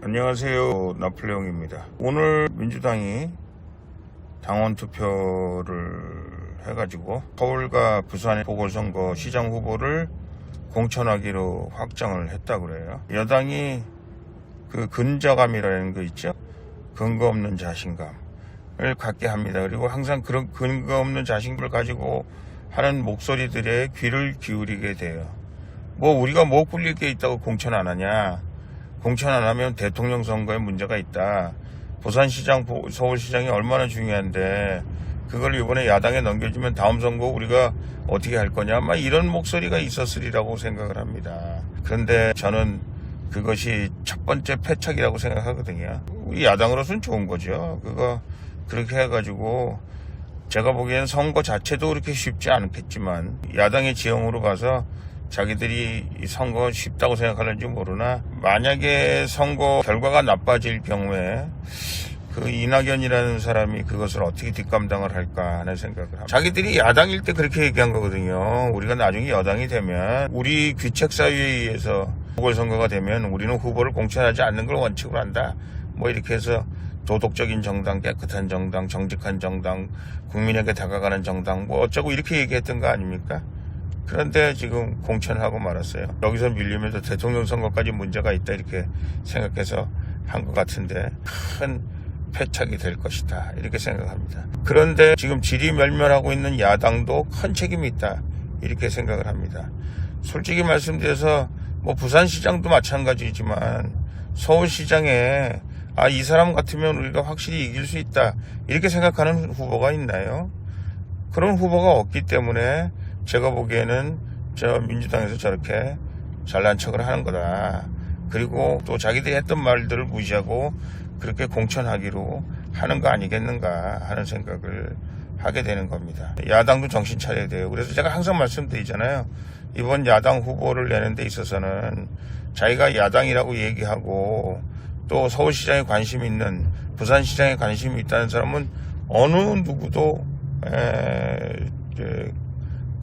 안녕하세요. 나폴레옹입니다. 오늘 민주당이 당원 투표를 해가지고 서울과 부산 보궐선거 시장 후보를 공천하기로 확정을 했다 그래요. 여당이 그 근저감이라는 거 있죠. 근거 없는 자신감을 갖게 합니다. 그리고 항상 그런 근거 없는 자신감을 가지고 하는 목소리들에 귀를 기울이게 돼요. 뭐 우리가 뭐 꿀릴 게 있다고 공천 안 하냐. 공천 안 하면 대통령 선거에 문제가 있다. 부산시장, 서울시장이 얼마나 중요한데 그걸 이번에 야당에 넘겨주면 다음 선거 우리가 어떻게 할 거냐. 막 이런 목소리가 있었으리라고 생각을 합니다. 그런데 저는 그것이 첫 번째 패착이라고 생각하거든요. 우리 야당으로서는 좋은 거죠. 그거 그렇게 해가지고 제가 보기엔 선거 자체도 그렇게 쉽지 않겠지만 야당의 지형으로 봐서 자기들이 이 선거 쉽다고 생각하는지 모르나 만약에 선거 결과가 나빠질 경우에 그 이낙연이라는 사람이 그것을 어떻게 뒷감당을 할까 하는 생각을 합니다. 자기들이 야당일 때 그렇게 얘기한 거거든요. 우리가 나중에 여당이 되면 우리 귀책사유에 의해서 보궐선거가 되면 우리는 후보를 공천하지 않는 걸 원칙으로 한다. 뭐 이렇게 해서 도덕적인 정당, 깨끗한 정당, 정직한 정당, 국민에게 다가가는 정당 뭐 어쩌고 이렇게 얘기했던 거 아닙니까? 그런데 지금 공천하고 말았어요. 여기서 밀리면 대통령 선거까지 문제가 있다 이렇게 생각해서 한 것 같은데 큰 패착이 될 것이다 이렇게 생각합니다. 그런데 지금 질이멸멸하고 있는 야당도 큰 책임이 있다 이렇게 생각을 합니다. 솔직히 말씀드려서 뭐 부산시장도 마찬가지지만 서울시장에 이 사람 같으면 우리가 확실히 이길 수 있다 이렇게 생각하는 후보가 있나요? 그런 후보가 없기 때문에 제가 보기에는 저 민주당에서 저렇게 잘난 척을 하는 거다. 그리고 또 자기들이 했던 말들을 무시하고 그렇게 공천하기로 하는 거 아니겠는가 하는 생각을 하게 되는 겁니다. 야당도 정신 차려야 돼요. 그래서 제가 항상 말씀드리잖아요. 이번 야당 후보를 내는 데 있어서는 자기가 야당이라고 얘기하고 또 서울시장에 관심 있는 부산시장에 관심이 있다는 사람은 어느 누구도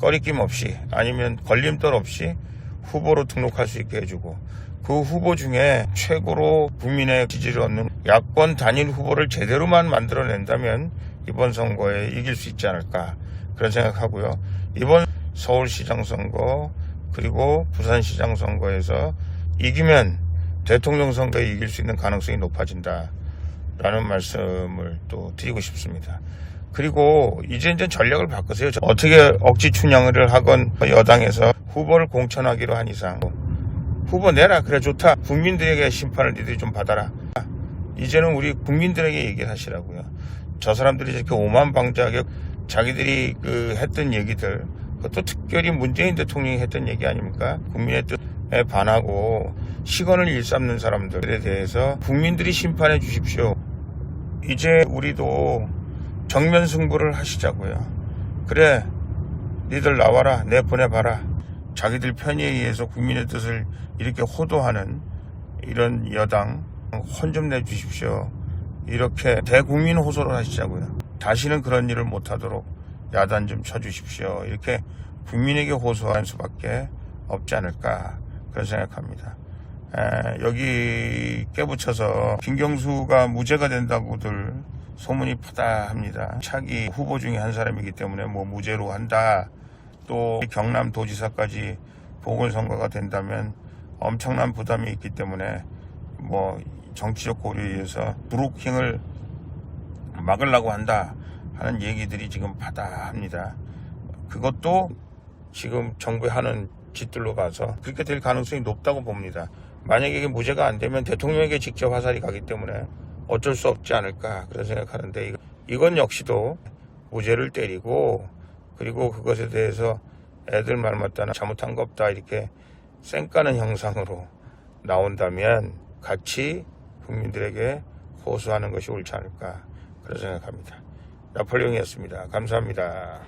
꺼리낌 없이 아니면 걸림돌 없이 후보로 등록할 수 있게 해주고 그 후보 중에 최고로 국민의 지지를 얻는 야권 단일 후보를 제대로만 만들어낸다면 이번 선거에 이길 수 있지 않을까 그런 생각하고요. 이번 서울시장 선거 그리고 부산시장 선거에서 이기면 대통령 선거에 이길 수 있는 가능성이 높아진다 라는 말씀을 또 드리고 싶습니다. 그리고 이제 전략을 바꾸세요. 어떻게 억지 춘향을 하건 여당에서 후보를 공천하기로 한 이상 후보 내라. 그래 좋다. 국민들에게 심판을 니들이 좀 받아라. 이제는 우리 국민들에게 얘기를 하시라고요. 저 사람들이 이렇게 오만방자하게 자기들이 했던 얘기들 그것도 특별히 문재인 대통령이 했던 얘기 아닙니까? 국민의 뜻에 반하고 시건을 일삼는 사람들에 대해서 국민들이 심판해 주십시오. 이제 우리도 정면 승부를 하시자고요. 그래 니들 나와라 내보내봐라. 자기들 편의에 의해서 국민의 뜻을 이렇게 호도하는 이런 여당 혼 좀 내주십시오. 이렇게 대국민 호소를 하시자고요. 다시는 그런 일을 못하도록 야단 좀 쳐주십시오. 이렇게 국민에게 호소할 수밖에 없지 않을까 그런 생각합니다. 여기 깨붙여서 김경수가 무죄가 된다고들 소문이 파다합니다. 차기 후보 중에 한 사람이기 때문에 뭐 무죄로 한다. 또 경남도지사까지 보궐선거가 된다면 엄청난 부담이 있기 때문에 뭐 정치적 고려에 의해서 브루킹을 막으려고 한다 하는 얘기들이 지금 파다합니다. 그것도 지금 정부에 하는 짓들로 봐서 그렇게 될 가능성이 높다고 봅니다. 만약에 이게 무죄가 안 되면 대통령에게 직접 화살이 가기 때문에 어쩔 수 없지 않을까 그런 생각하는데 이건 역시도 무죄를 때리고 그리고 그것에 대해서 애들 말 맞다나 잘못한 거 없다 이렇게 쌩까는 형상으로 나온다면 같이 국민들에게 호소하는 것이 옳지 않을까 그런 생각합니다. 나폴레옹이었습니다. 감사합니다.